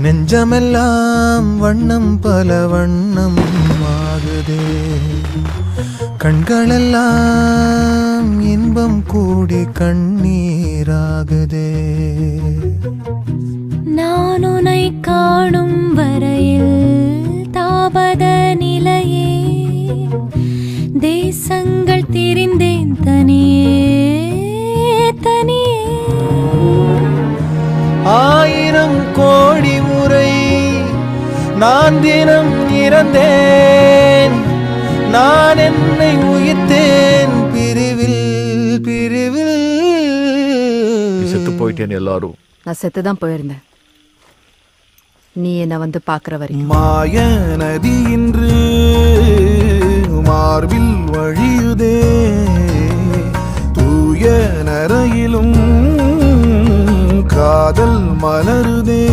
நெஞ்சமெல்லாம் வண்ணம் பல வண்ணம் ஆகுதே, கண்களெல்லாம் இன்பம் கூடி கண்ணீராகுதே. நான் உன்னை காணும் வரையில் தாபத நிலையே, தேசங்கள் திரிந்தேன் தனியே தனியே. 1000 கோடி முறை நான் தினம் இறந்தேன், நான் என்னை உயிர்த்தேன் பிரிவில் பிரிவில். செத்து போயிட்டேன் எல்லாரும். நான் செத்துதான் போயிருந்தேன், நீ என்ன வந்து பாக்குற வரைக்கும். மாய நதி இன்று மார்பில் வழியுதே, தூய நரையிலும் காதல் மலருதே.